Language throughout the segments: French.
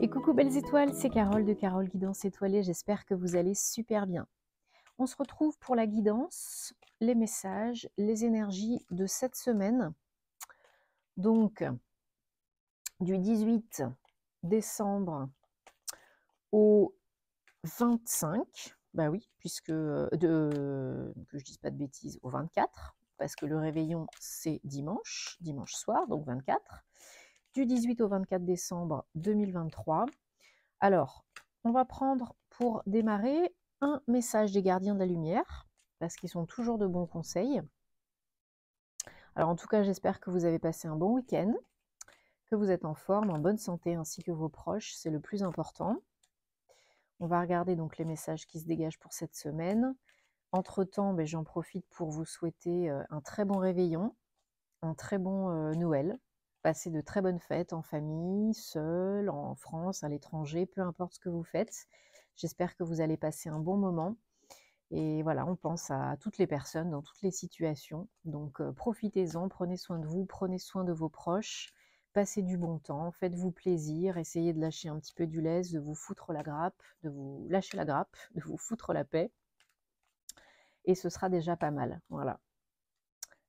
Et coucou belles étoiles, c'est Carole de Carole Guidance Étoilée, j'espère que vous allez super bien. On se retrouve pour la guidance, les messages, les énergies de cette semaine. Donc, du 18 décembre au 25, bah oui, puisque, que je dise pas de bêtises, au 24, parce que le réveillon c'est dimanche soir, donc 24, du 18 au 24 décembre 2023. Alors, on va prendre pour démarrer un message des gardiens de la lumière, parce qu'ils sont toujours de bons conseils. Alors en tout cas, j'espère que vous avez passé un bon week-end, que vous êtes en forme, en bonne santé, ainsi que vos proches, c'est le plus important. On va regarder donc les messages qui se dégagent pour cette semaine. Entre-temps, j'en profite pour vous souhaiter un très bon réveillon, un très bon Noël. Passez de très bonnes fêtes en famille, seul, en France, à l'étranger, peu importe ce que vous faites. J'espère que vous allez passer un bon moment. Et voilà, on pense à toutes les personnes, dans toutes les situations. Donc profitez-en, prenez soin de vous, prenez soin de vos proches, passez du bon temps, faites-vous plaisir, essayez de lâcher un petit peu du lest, de vous foutre la grappe, de vous lâcher la grappe, de vous foutre la paix. Et ce sera déjà pas mal. Voilà.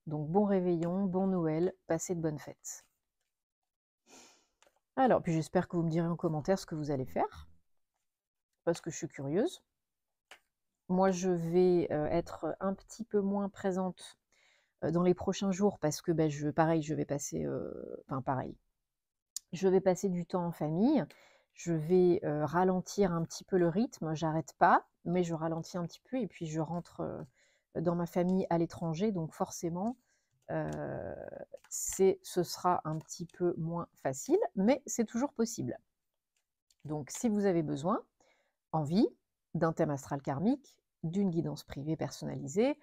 Donc bon réveillon, bon Noël, passez de bonnes fêtes. Alors, puis j'espère que vous me direz en commentaire ce que vous allez faire, parce que je suis curieuse. Moi, je vais être un petit peu moins présente dans les prochains jours, parce que pareil, je vais passer, je vais passer du temps en famille, je vais ralentir un petit peu le rythme, j'arrête pas, mais je ralentis un petit peu, et puis je rentre dans ma famille à l'étranger, donc forcément, ce sera un petit peu moins facile, mais c'est toujours possible. Donc si vous avez besoin, envie d'un thème astral karmique, d'une guidance privée personnalisée,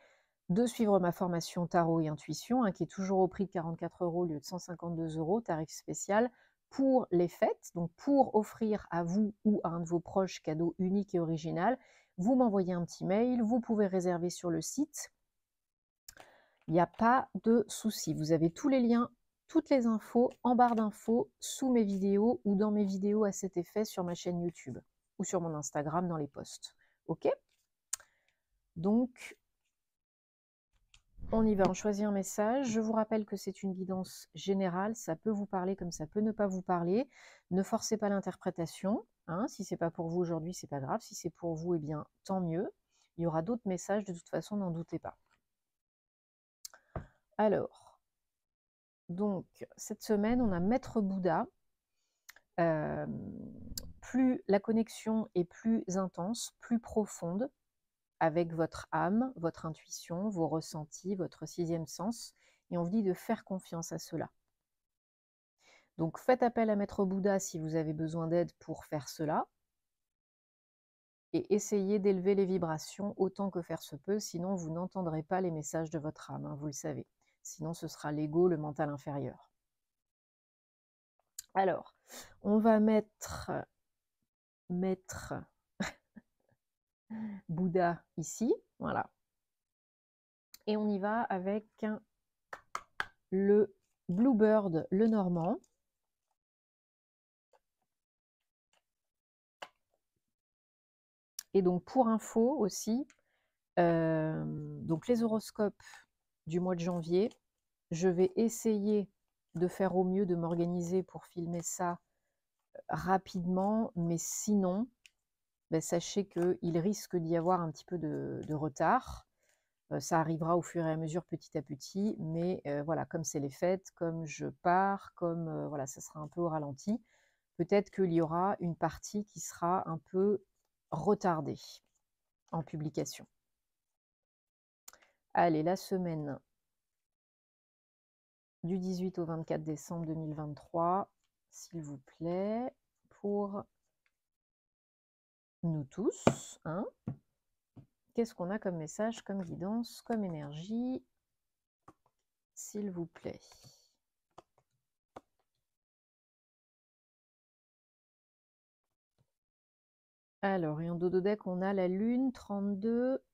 de suivre ma formation tarot et intuition, qui est toujours au prix de 44 € au lieu de 152 €, tarif spécial pour les fêtes, donc pour offrir à vous ou à un de vos proches cadeau unique et original, vous m'envoyez un petit mail, vous pouvez réserver sur le site. Il n'y a pas de souci. Vous avez tous les liens, toutes les infos en barre d'infos, sous mes vidéos ou dans mes vidéos à cet effet sur ma chaîne YouTube ou sur mon Instagram dans les posts. Ok? Donc, on y va, on choisit un message. Je vous rappelle que c'est une guidance générale. Ça peut vous parler comme ça peut ne pas vous parler. Ne forcez pas l'interprétation. Si ce n'est pas pour vous aujourd'hui, c'est pas grave. Si c'est pour vous, eh bien, tant mieux. Il y aura d'autres messages, de toute façon, n'en doutez pas. Alors, donc, cette semaine, on a Maître Bouddha. Plus la connexion est plus intense, plus profonde, avec votre âme, votre intuition, vos ressentis, votre sixième sens, et on vous dit de faire confiance à cela. Donc faites appel à Maître Bouddha si vous avez besoin d'aide pour faire cela, et essayez d'élever les vibrations autant que faire se peut, sinon vous n'entendrez pas les messages de votre âme, vous le savez. Sinon ce sera l'ego, le mental inférieur. Alors, on va mettre Bouddha ici, voilà. Et on y va avec le Bluebird, le normand. Et donc pour info aussi, donc les horoscopes du mois de janvier, je vais essayer de faire au mieux, de m'organiser pour filmer ça rapidement, mais sinon, sachez qu'il risque d'y avoir un petit peu de retard. Ça arrivera au fur et à mesure, petit à petit, mais voilà, comme c'est les fêtes, comme je pars, comme voilà, ça sera un peu au ralenti, peut-être qu'il y aura une partie qui sera un peu retardée en publication. Allez, la semaine du 18 au 24 décembre 2023, s'il vous plaît, pour nous tous. Qu'est-ce qu'on a comme message, comme guidance, comme énergie, s'il vous plaît? Alors, et en dodo deck, on a la lune 32.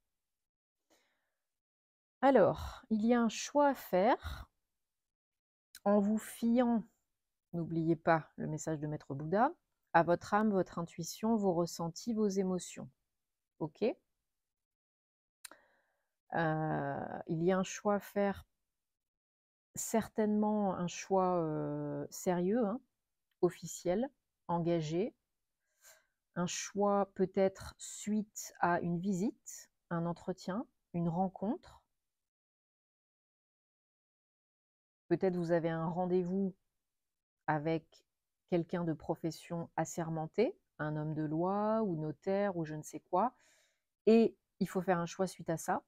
Alors, il y a un choix à faire en vous fiant, n'oubliez pas le message de Maître Bouddha, à votre âme, votre intuition, vos ressentis, vos émotions. Ok? Il y a un choix à faire, certainement un choix sérieux, hein, officiel, engagé. Un choix peut-être suite à une visite, un entretien, une rencontre. Peut-être vous avez un rendez-vous avec quelqu'un de profession assermenté, un homme de loi ou notaire ou je ne sais quoi, et il faut faire un choix suite à ça,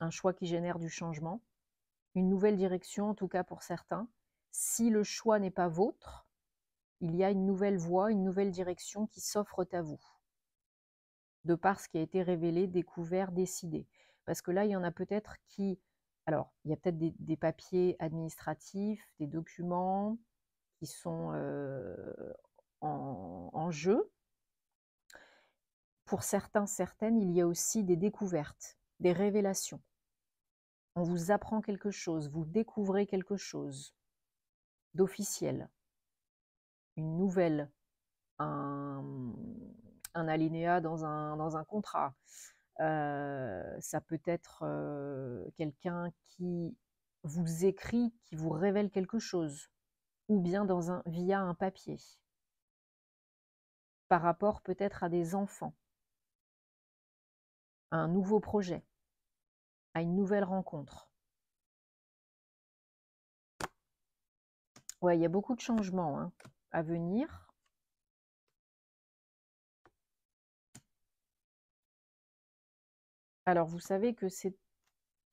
un choix qui génère du changement, une nouvelle direction en tout cas pour certains. Si le choix n'est pas vôtre, il y a une nouvelle voie, une nouvelle direction qui s'offre à vous, de par ce qui a été révélé, découvert, décidé. Parce que là, il y en a peut-être qui... Alors, il y a peut-être des papiers administratifs, des documents qui sont en jeu. Pour certains, certaines, il y a aussi des découvertes, des révélations. On vous apprend quelque chose, vous découvrez quelque chose d'officiel, une nouvelle, un alinéa dans un contrat. Ça peut être quelqu'un qui vous écrit, qui vous révèle quelque chose, ou bien via un papier, par rapport peut-être à des enfants, à un nouveau projet, à une nouvelle rencontre. Ouais, il y a beaucoup de changements hein, à venir. Alors, vous savez que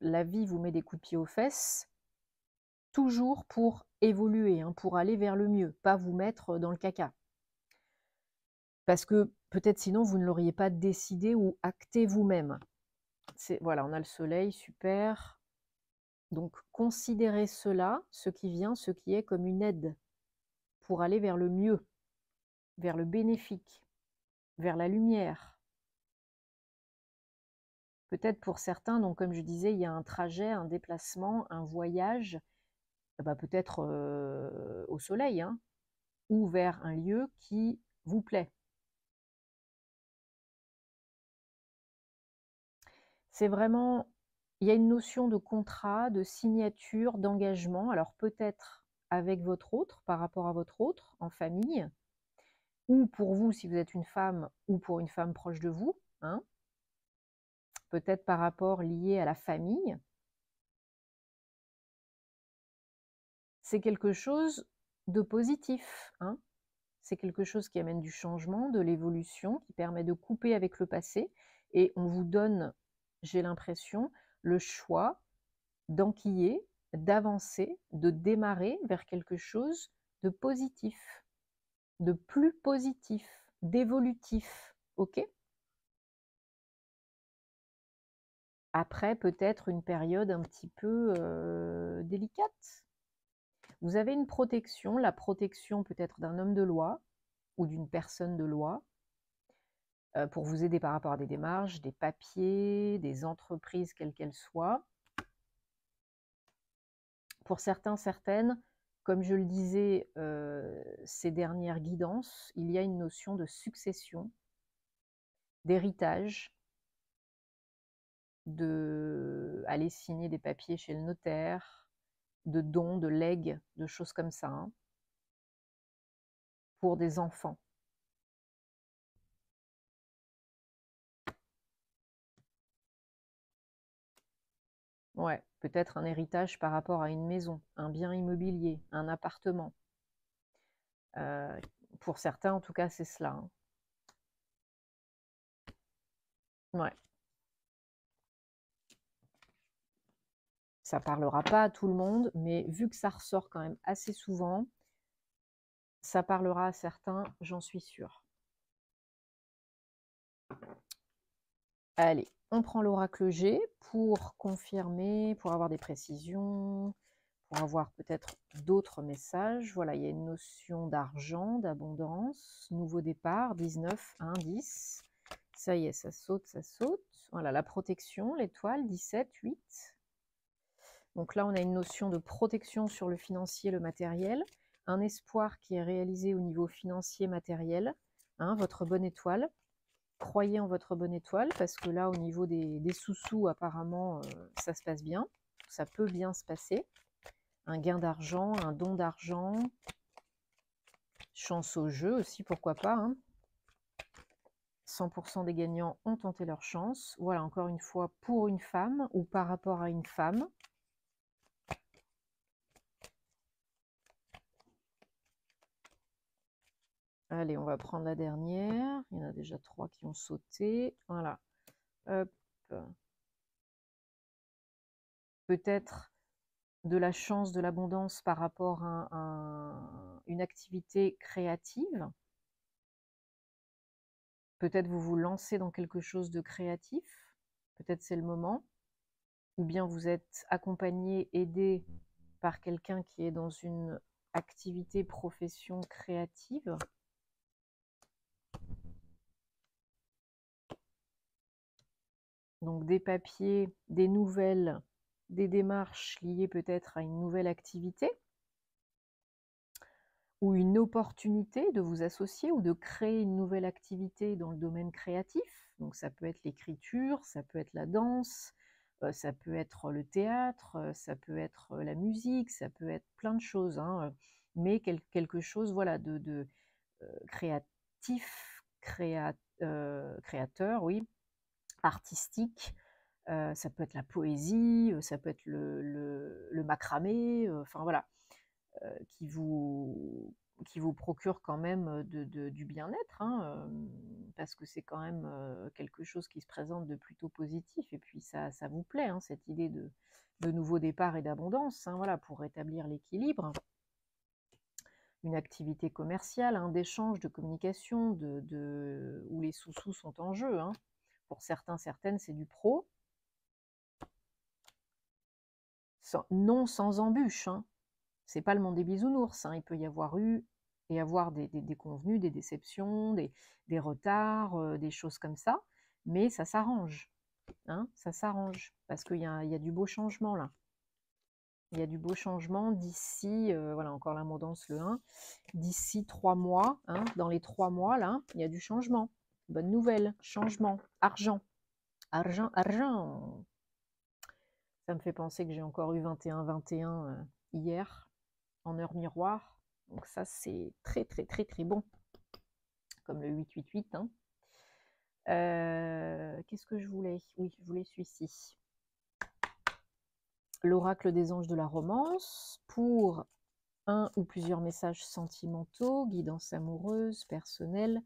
la vie vous met des coups de pied aux fesses, toujours pour évoluer, hein, pour aller vers le mieux, pas vous mettre dans le caca. Parce que peut-être sinon, vous ne l'auriez pas décidé ou acté vous-même. Voilà, on a le soleil, super. Donc, considérez cela, ce qui vient, ce qui est, comme une aide pour aller vers le mieux, vers le bénéfique, vers la lumière. Peut-être pour certains, donc comme je disais, il y a un trajet, un déplacement, un voyage, peut-être au soleil, hein, ou vers un lieu qui vous plaît. C'est vraiment, il y a une notion de contrat, de signature, d'engagement, alors peut-être avec votre autre, par rapport à votre autre, en famille, ou pour vous si vous êtes une femme, ou pour une femme proche de vous, hein, peut-être par rapport lié à la famille. C'est quelque chose de positif, hein. C'est quelque chose qui amène du changement, de l'évolution, qui permet de couper avec le passé, et on vous donne, j'ai l'impression, le choix d'enquiller, d'avancer, de démarrer vers quelque chose de positif, de plus positif, d'évolutif, ok? Après, peut-être une période un petit peu délicate. Vous avez une protection, la protection peut-être d'un homme de loi ou d'une personne de loi, pour vous aider par rapport à des démarches, des papiers, des entreprises, quelles qu'elles soient. Pour certains, certaines, comme je le disais, ces dernières guidances, il y a une notion de succession, d'héritage, d'aller signer des papiers chez le notaire, de dons, de legs, de choses comme ça, hein, pour des enfants. Ouais, peut-être un héritage par rapport à une maison, un bien immobilier, un appartement. Pour certains, en tout cas, c'est cela. Hein. Ouais. Ça parlera pas à tout le monde, mais vu que ça ressort quand même assez souvent, ça parlera à certains, j'en suis sûre. Allez, on prend l'oracle G pour confirmer, pour avoir des précisions, pour avoir peut-être d'autres messages. Voilà, il y a une notion d'argent, d'abondance, nouveau départ, 19, 1, 10. Ça y est, ça saute, ça saute. Voilà, la protection, l'étoile, 17, 8. Donc là, on a une notion de protection sur le financier, le matériel. un espoir qui est réalisé au niveau financier, matériel, hein, votre bonne étoile. Croyez en votre bonne étoile, parce que là, au niveau des sous-sous, apparemment, ça se passe bien. Ça peut bien se passer. Un gain d'argent, un don d'argent. Chance au jeu aussi, pourquoi pas. Hein. 100% des gagnants ont tenté leur chance. Voilà, encore une fois, pour une femme ou par rapport à une femme. Allez, on va prendre la dernière. Il y en a déjà 3 qui ont sauté. Voilà. Hop. Peut-être de la chance, de l'abondance par rapport à une activité créative. Peut-être vous vous lancez dans quelque chose de créatif. Peut-être c'est le moment. Ou bien vous êtes accompagné, aidé par quelqu'un qui est dans une activité, profession créative. Donc des papiers, des nouvelles, des démarches liées peut-être à une nouvelle activité ou une opportunité de vous associer ou de créer une nouvelle activité dans le domaine créatif. Donc ça peut être l'écriture, ça peut être la danse, ça peut être le théâtre, ça peut être la musique, ça peut être plein de choses, hein, mais quelque chose voilà, de créatif, créateur, oui, artistique. Ça peut être la poésie, ça peut être le macramé, enfin voilà, qui vous procure quand même du bien-être, hein, parce que c'est quand même quelque chose qui se présente de plutôt positif, et puis ça vous plaît, hein, cette idée de nouveau départ et d'abondance, hein, voilà, pour rétablir l'équilibre. Une activité commerciale, hein, d'échange, de communication, où les sous-sous sont en jeu. Hein. Pour certains, certaines, c'est du pro. Non sans embûches. Hein. C'est pas le monde des bisounours. Hein. Il peut y avoir des déconvenus, des déceptions, des retards, des choses comme ça. Mais ça s'arrange. Hein. Ça s'arrange. Parce qu'il y a du beau changement là. Il y a du beau changement d'ici, voilà, encore l'abondance le 1, d'ici 3 mois, hein, dans les 3 mois, là, il y a du changement. Bonne nouvelle, changement, argent, argent, argent. Ça me fait penser que j'ai encore eu 21-21 hier, en heure miroir. Donc ça, c'est très, très, très, très bon. Comme le 888. Hein. Qu'est-ce que je voulais? Oui, je voulais celui-ci. L'oracle des anges de la romance pour un ou plusieurs messages sentimentaux, guidance amoureuse, personnelle,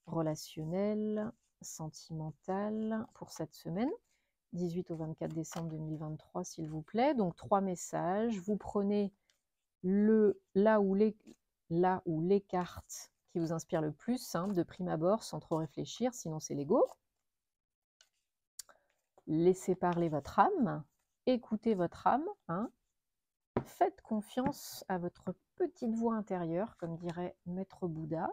relationnelle, sentimentale pour cette semaine, 18 au 24 décembre 2023, s'il vous plaît. Donc 3 messages. Vous prenez là où les cartes qui vous inspirent le plus, hein, de prime abord, sans trop réfléchir, sinon c'est l'ego. Laissez parler votre âme, écoutez votre âme, hein. Faites confiance à votre petite voix intérieure, comme dirait Maître Bouddha.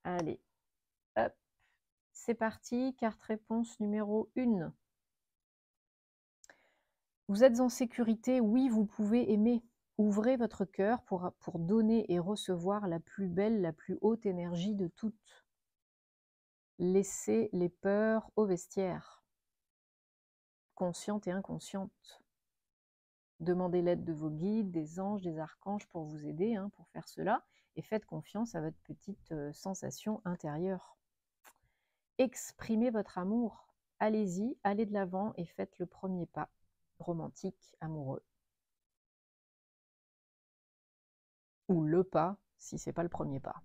Allez, hop, c'est parti, carte réponse numéro 1. Vous êtes en sécurité, oui, vous pouvez aimer. Ouvrez votre cœur pour donner et recevoir la plus belle, la plus haute énergie de toutes. Laissez les peurs au vestiaire, conscientes et inconscientes. Demandez l'aide de vos guides, des anges, des archanges pour vous aider, hein, pour faire cela, et faites confiance à votre petite sensation intérieure. Exprimez votre amour. Allez-y, allez de l'avant et faites le premier pas romantique, amoureux. Ou le pas, si ce n'est pas le premier pas.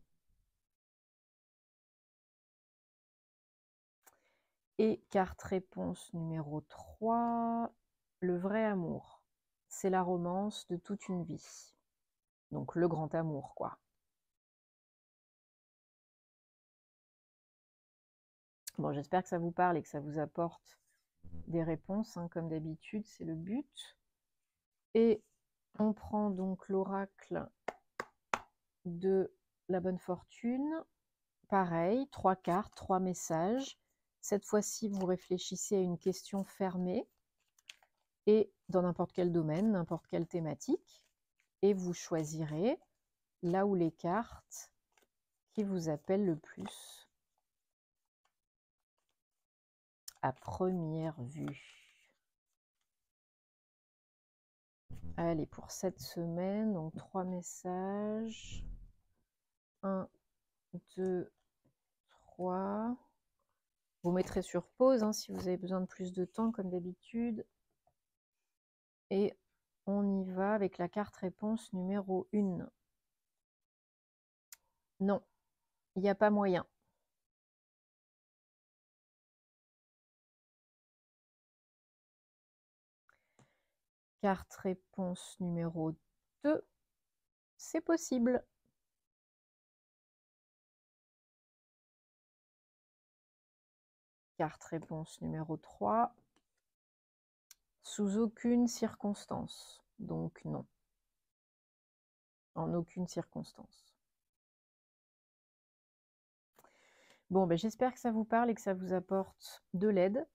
Et carte réponse numéro 3, le vrai amour. C'est la romance de toute une vie. Donc le grand amour, quoi. Bon, j'espère que ça vous parle et que ça vous apporte des réponses, hein, comme d'habitude, c'est le but. Et on prend donc l'oracle de la bonne fortune. Pareil, 3 cartes, 3 messages. Cette fois-ci, vous réfléchissez à une question fermée et dans n'importe quel domaine, n'importe quelle thématique. Et vous choisirez là où les cartes qui vous appellent le plus à première vue. Allez, pour cette semaine, donc 3 messages. 1, 2, 3. Vous mettrez sur pause hein, si vous avez besoin de plus de temps, comme d'habitude. Et on y va avec la carte réponse numéro 1. Non, il n'y a pas moyen. Carte réponse numéro 2, c'est possible. Carte réponse numéro 3, sous aucune circonstance. Donc non, en aucune circonstance. Bon, ben, j'espère que ça vous parle et que ça vous apporte de l'aide,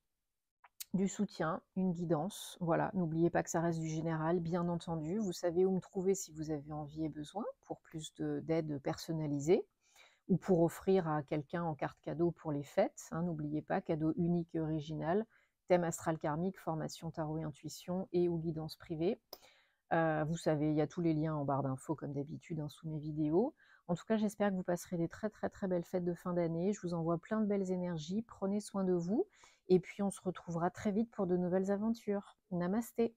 du soutien, une guidance. Voilà, n'oubliez pas que ça reste du général, bien entendu. Vous savez où me trouver si vous avez envie et besoin pour plus d'aide personnalisée ou pour offrir à quelqu'un en carte cadeau pour les fêtes. Hein, n'oubliez pas, cadeau unique et original, thème astral karmique, formation tarot et intuition et ou guidance privée. Vous savez, il y a tous les liens en barre d'infos comme d'habitude hein, sous mes vidéos. En tout cas, j'espère que vous passerez des très très très belles fêtes de fin d'année. Je vous envoie plein de belles énergies. Prenez soin de vous. Et puis, on se retrouvera très vite pour de nouvelles aventures. Namasté.